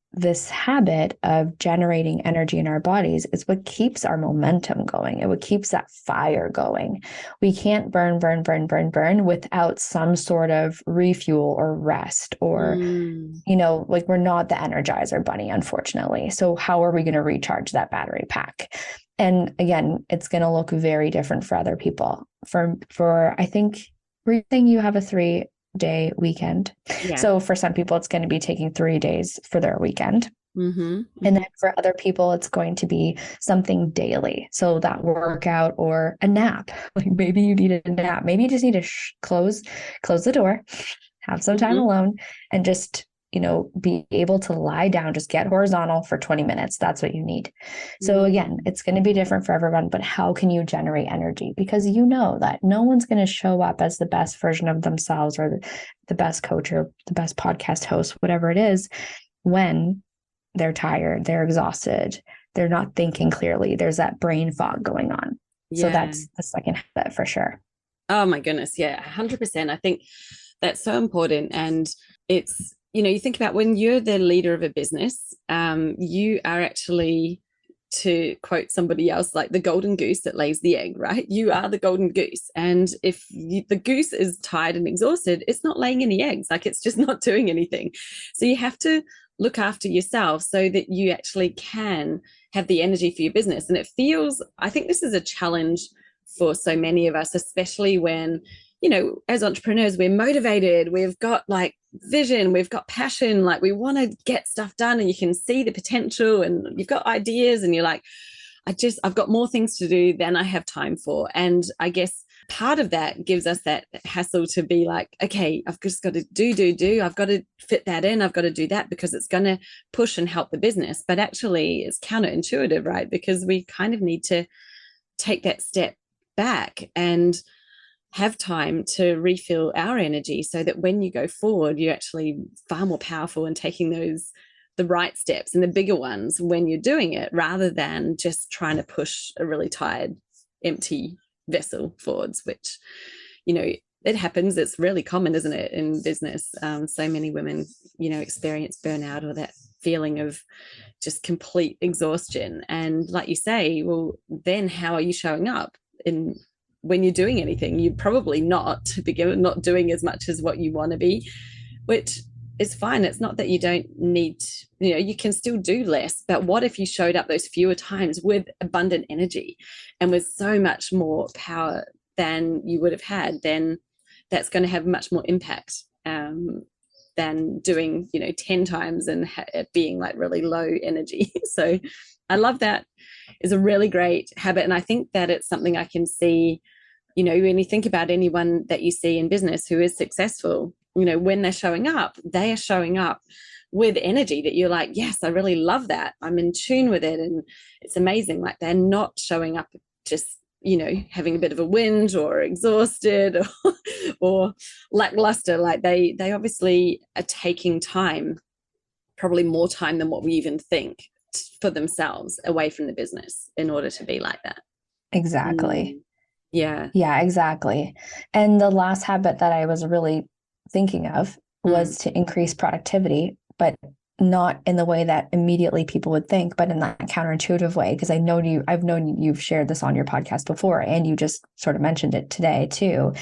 habit of generating energy in our bodies is what keeps our momentum going. It what keeps that fire going. We can't burn without some sort of refuel or rest or, like we're not the Energizer bunny, unfortunately. So how are we going to recharge that battery pack? And again, it's going to look very different for other people. For I think you have a 3-day weekend. Yeah. So for some people, it's going to be taking 3 days for their weekend. And then for other people, it's going to be something daily. So that workout or a nap, like maybe you need a nap. Maybe you just need to close the door, have some time alone, and just, be able to lie down, just get horizontal for 20 minutes. That's what you need. So again, it's going to be different for everyone, but how can you generate energy? Because you know that no one's going to show up as the best version of themselves or the best coach or the best podcast host, whatever it is, when they're tired, they're exhausted, they're not thinking clearly. There's that brain fog going on. Yeah. So that's the second habit for sure. Oh my goodness. Yeah, 100%. I think that's so important. And it's, you think about when you're the leader of a business, you are actually, to quote somebody else, like the golden goose that lays the egg, right? You are the golden goose. And if the goose is tired and exhausted, it's not laying any eggs, like it's just not doing anything. So you have to look after yourself so that you actually can have the energy for your business. And it feels, I think this is a challenge for so many of us, especially when, as entrepreneurs, we're motivated, we've got like vision, we've got passion, like we want to get stuff done, and you can see the potential and you've got ideas and you're like, I've got more things to do than I have time for. And I guess part of that gives us that hassle to be like, okay, I've just got to do, I've got to fit that in, I've got to do that because it's going to push and help the business. But actually it's counterintuitive, right? Because we kind of need to take that step back and have time to refill our energy so that when you go forward, you're actually far more powerful and taking the right steps and the bigger ones when you're doing it, rather than just trying to push a really tired, empty vessel forwards, which, it happens. It's really common, isn't it, in business? So many women, experience burnout or that feeling of just complete exhaustion. And like you say, well, then how are you showing up when you're doing anything? You're probably not doing as much as what you want to be, which is fine. It's not that you don't need, you can still do less, but what if you showed up those fewer times with abundant energy and with so much more power than you would have had? Then that's going to have much more impact than doing, 10 times and being like really low energy. So I love that. Is a really great habit. And I think that it's something I can see, when you think about anyone that you see in business who is successful, when they're showing up, they are showing up with energy that you're like, yes, I really love that. I'm in tune with it. And it's amazing. Like they're not showing up just, having a bit of a whinge or exhausted or lackluster. Like they obviously are taking time, probably more time than what we even think, for themselves away from the business in order to be like that. Exactly. Yeah, exactly. And the last habit that I was really thinking of was to increase productivity, but not in the way that immediately people would think, but in that counterintuitive way. Because I've known you've shared this on your podcast before, and you just sort of mentioned it today too.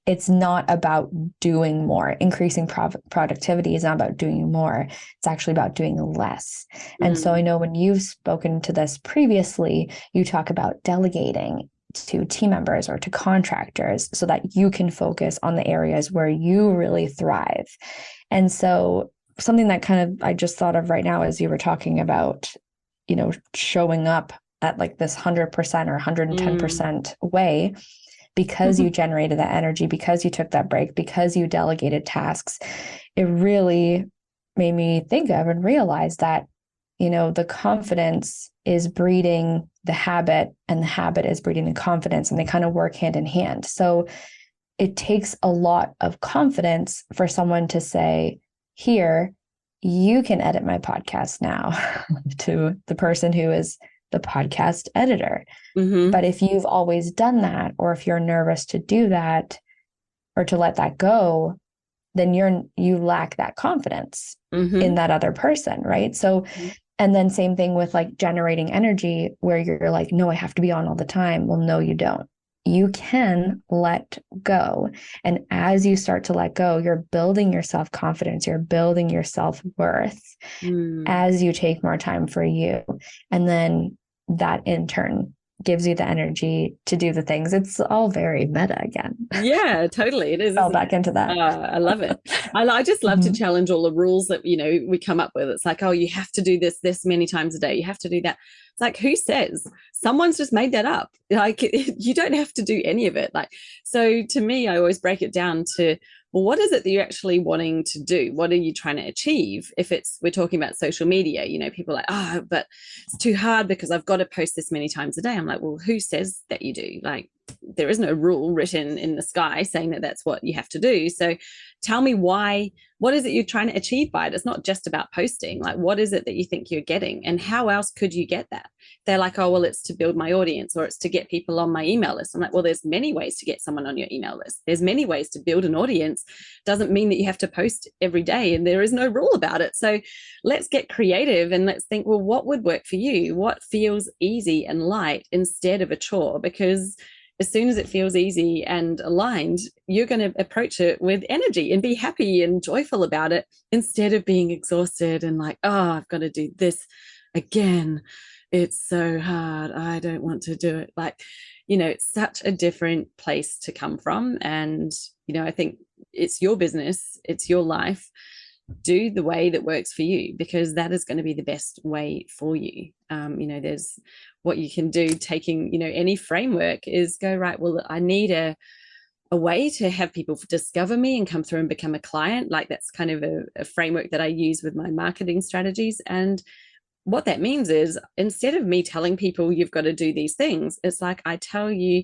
It's not about doing more. Increasing productivity is not about doing more. It's actually about doing less. And so I know when you've spoken to this previously, you talk about delegating to team members or to contractors so that you can focus on the areas where you really thrive. And so something that kind of I just thought of right now as you were talking about, showing up at like this 100% or 110% way, because you generated that energy, because you took that break, because you delegated tasks. It really made me think of and realize that, the confidence is breeding the habit, and the habit is breeding the confidence, and they kind of work hand in hand. So it takes a lot of confidence for someone to say, here, you can edit my podcast now, to the person who is the podcast editor. Mm-hmm. But if you've always done that, or if you're nervous to do that or to let that go, then you lack that confidence in that other person, right? So, and then same thing with like generating energy, where you're like, no, I have to be on all the time. Well, no, you don't. You can let go. And as you start to let go, you're building your self-confidence, you're building your self-worth as you take more time for you. And then that in turn gives you the energy to do the things. It's all very meta again. Yeah, totally. It is. Fell back into that. I love it. I just love to challenge all the rules that, we come up with. It's like, oh, you have to do this many times a day. You have to do that. It's like, who says? Someone's just made that up. Like, you don't have to do any of it. Like, so to me, I always break it down to, well, what is it that you're actually wanting to do? What are you trying to achieve? If we're talking about social media, people are like, oh, but it's too hard because I've got to post this many times a day. I'm like, well, who says that you do? Like, there is no rule written in the sky saying that that's what you have to do. So tell me what is it you're trying to achieve by it? It's not just about posting. Like, what is it that you think you're getting, and how else could you get that? They're like, oh, well, it's to build my audience, or it's to get people on my email list. I'm like, well, there's many ways to get someone on your email list. There's many ways to build an audience. Doesn't mean that you have to post every day, and there is no rule about it. So let's get creative and let's think, well, what would work for you? What feels easy and light instead of a chore? Because as soon as it feels easy and aligned, you're going to approach it with energy and be happy and joyful about it, instead of being exhausted and like, oh, I've got to do this again. It's so hard. I don't want to do it. Like, it's such a different place to come from. And, I think it's your business, it's your life. Do the way that works for you, because that is going to be the best way for you. There's what you can do, taking, any framework, is go, right, well, I need a way to have people discover me and come through and become a client. Like, that's kind of a framework that I use with my marketing strategies. And what that means is, instead of me telling people you've got to do these things, it's like I tell you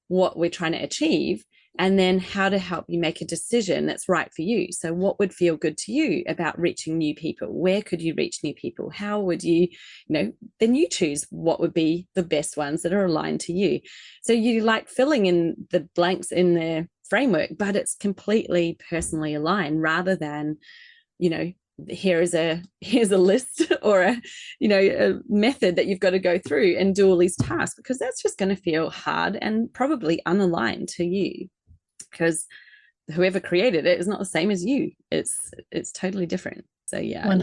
what we're trying to achieve, and then how to help you make a decision that's right for you. So what would feel good to you about reaching new people? Where could you reach new people? How would you, then you choose what would be the best ones that are aligned to you. So you like filling in the blanks in the framework, but it's completely personally aligned, rather than, here's a list or a method that you've got to go through and do all these tasks, because that's just going to feel hard and probably unaligned to you, because whoever created it is not the same as you. It's totally different. So yeah,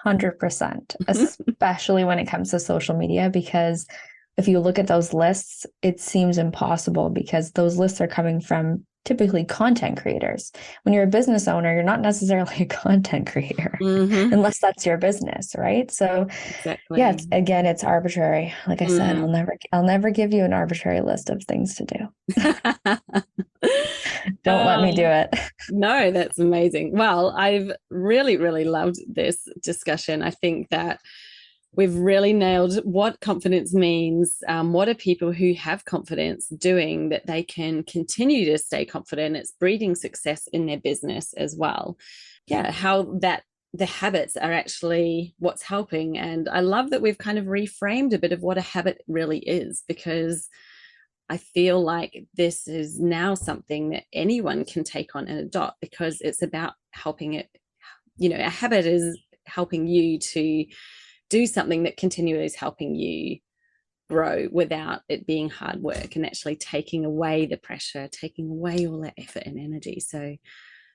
100%, especially when it comes to social media, because if you look at those lists, it seems impossible, because those lists are coming from typically content creators. When you're a business owner, you're not necessarily a content creator unless that's your business, right? So yeah, it's arbitrary. Like I said, I'll never give you an arbitrary list of things to do. Don't let me do it. No, that's amazing. Well, I've really, really loved this discussion. I think that we've really nailed what confidence means. What are people who have confidence doing that they can continue to stay confident? It's breeding success in their business as well. Yeah, how that the habits are actually what's helping. And I love that we've kind of reframed a bit of what a habit really is, because I feel like this is now something that anyone can take on and adopt, because it's about helping it. A habit is helping you to do something that continually is helping you grow without it being hard work, and actually taking away the pressure, taking away all that effort and energy. So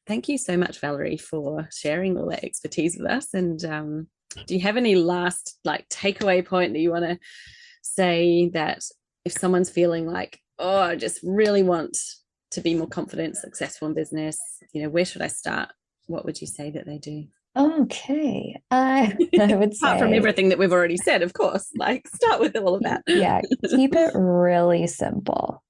thank you so much, Valerie, for sharing all that expertise with us. And do you have any last takeaway point that you want to say, that if someone's feeling like, oh, I just really want to be more confident, successful in business, where should I start? What would you say that they do? Okay. I would say, apart from everything that we've already said, of course, start with all of that. Yeah. Keep it really simple.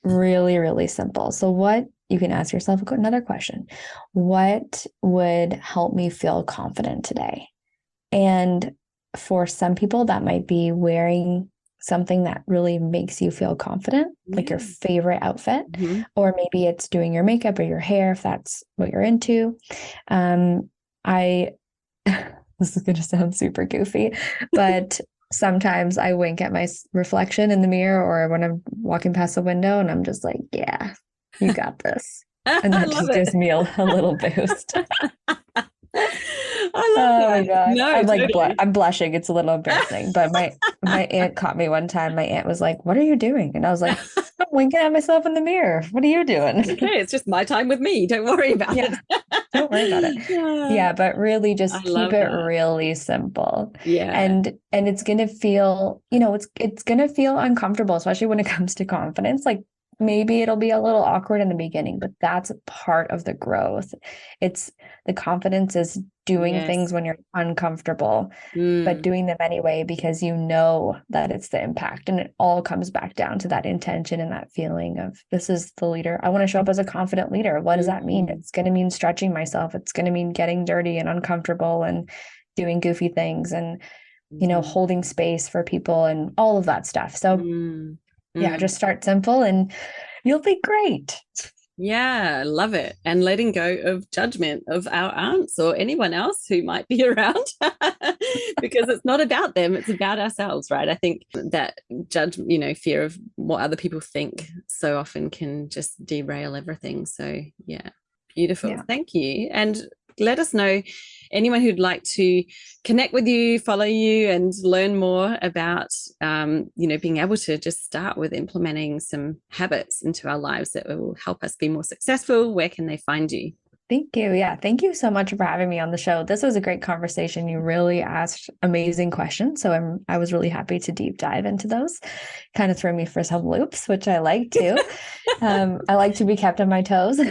really, really simple. So you can ask yourself another question. What would help me feel confident today? And for some people, that might be wearing something that really makes you feel confident, like your favorite outfit, or maybe it's doing your makeup or your hair, if that's what you're into. This is going to sound super goofy, but sometimes I wink at my reflection in the mirror or when I'm walking past the window and I'm just like, yeah, you got this. And that just gives me a little boost. I love that. My God. No, I'm like, totally. I'm blushing. It's a little embarrassing, but my aunt caught me one time. My aunt was like, what are you doing? And I was like, I'm winking at myself in the mirror. What are you doing? Okay, it's just my time with me. Don't worry about it. Don't worry about it. Yeah, but really just keep it really simple. Yeah. And it's going to feel, it's going to feel uncomfortable, especially when it comes to confidence. Like maybe it'll be a little awkward in the beginning, but that's part of the growth. It's the confidence is doing things when you're uncomfortable, but doing them anyway, because you know that it's the impact. And it all comes back down to that intention and that feeling of, this is the leader. I want to show up as a confident leader. What does that mean? It's going to mean stretching myself. It's going to mean getting dirty and uncomfortable and doing goofy things and, holding space for people and all of that stuff. So just start simple and you'll be great. Yeah, love it. And letting go of judgment of our aunts or anyone else who might be around because it's not about them, it's about ourselves, right? I think that fear of what other people think so often can just derail everything. So yeah, beautiful. Yeah. Thank you. And let us know anyone who'd like to connect with you, follow you, and learn more about, being able to just start with implementing some habits into our lives that will help us be more successful. Where can they find you? Thank you. Yeah. Thank you so much for having me on the show. This was a great conversation. You really asked amazing questions. So I was really happy to deep dive into those. Kind of threw me for some loops, which I like too. I like to be kept on my toes,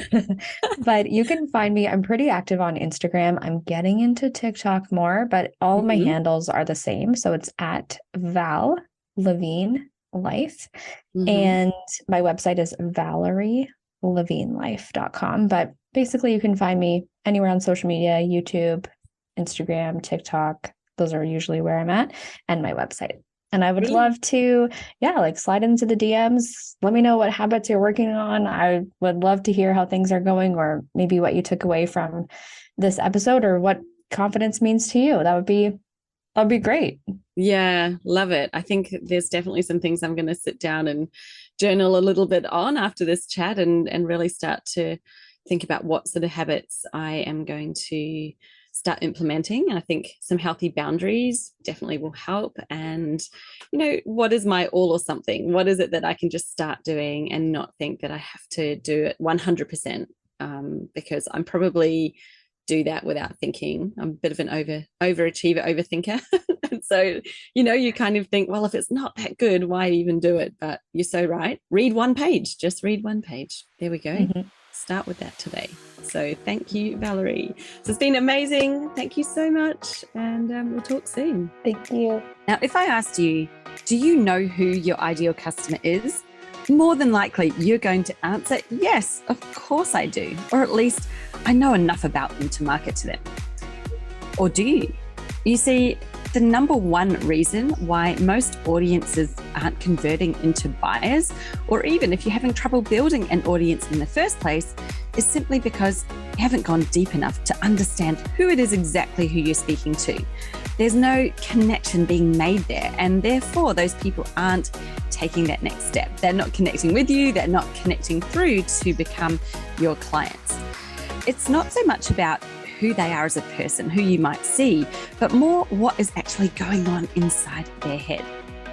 but you can find me. I'm pretty active on Instagram. I'm getting into TikTok more, but all of my handles are the same. So it's at Val LaVigne Life. And my website is ValerieLaVigneLife.com. But basically, you can find me anywhere on social media, YouTube, Instagram, TikTok. Those are usually where I'm at, and my website. And I would love to, slide into the DMs. Let me know what habits you're working on. I would love to hear how things are going, or maybe what you took away from this episode, or what confidence means to you. That'd be great. Yeah, love it. I think there's definitely some things I'm going to sit down and journal a little bit on after this chat and really start to think about what sort of habits I am going to start implementing. And I think some healthy boundaries definitely will help. And, what is my all or something? What is it that I can just start doing and not think that I have to do it 100%? Because I'm probably do that without thinking. I'm a bit of an overachiever, overthinker. And so, you kind of think, well, if it's not that good, why even do it? But you're so right. Read one page, just read one page. There we go. Start with that today. So thank you, Valerie. So it's been amazing. Thank you so much. And we'll talk soon. Thank you. Now, if I asked you, do you know who your ideal customer is? More than likely, you're going to answer, yes, of course I do. Or at least I know enough about them to market to them. Or do you? You see, the number one reason why most audiences aren't converting into buyers, or even if you're having trouble building an audience in the first place, is simply because you haven't gone deep enough to understand who it is exactly who you're speaking to. There's no connection being made there, and therefore those people aren't taking that next step. They're not connecting with you, they're not connecting through to become your clients. It's not so much about who they are as a person, who you might see, but more what is actually going on inside their head.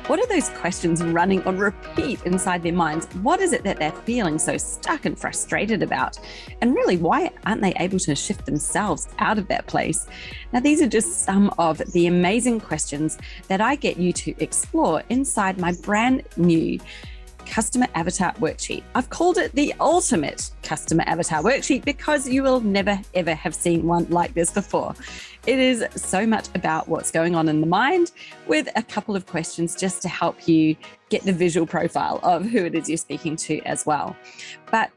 What are those questions running on repeat inside their minds? What is it that they're feeling so stuck and frustrated about? And really, why aren't they able to shift themselves out of that place? Now, these are just some of the amazing questions that I get you to explore inside my brand new Customer Avatar Worksheet. I've called it the ultimate customer avatar worksheet because you will never, ever have seen one like this before. It is so much about what's going on in the mind with a couple of questions just to help you get the visual profile of who it is you're speaking to as well. But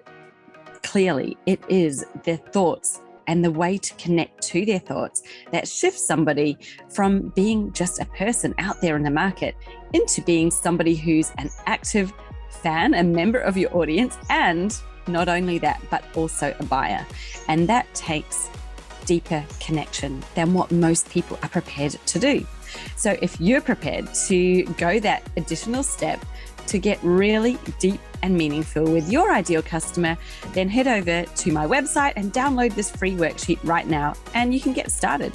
clearly, it is their thoughts and the way to connect to their thoughts that shifts somebody from being just a person out there in the market into being somebody who's an active fan, a member of your audience, and not only that, but also a buyer. And that takes deeper connection than what most people are prepared to do. So if you're prepared to go that additional step to get really deep and meaningful with your ideal customer, then head over to my website and download this free worksheet right now, and you can get started.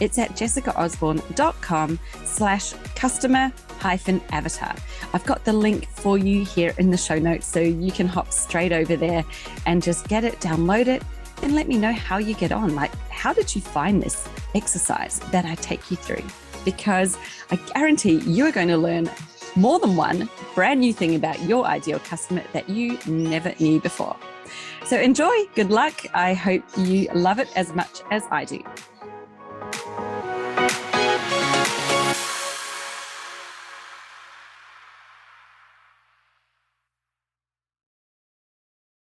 It's at jessicaosborne.com/customer-avatar. I've got the link for you here in the show notes, so you can hop straight over there and just get it, download it, and let me know how you get on. Like, how did you find this exercise that I take you through? Because I guarantee you are going to learn more than one brand new thing about your ideal customer that you never knew before. So enjoy, good luck. I hope you love it as much as I do.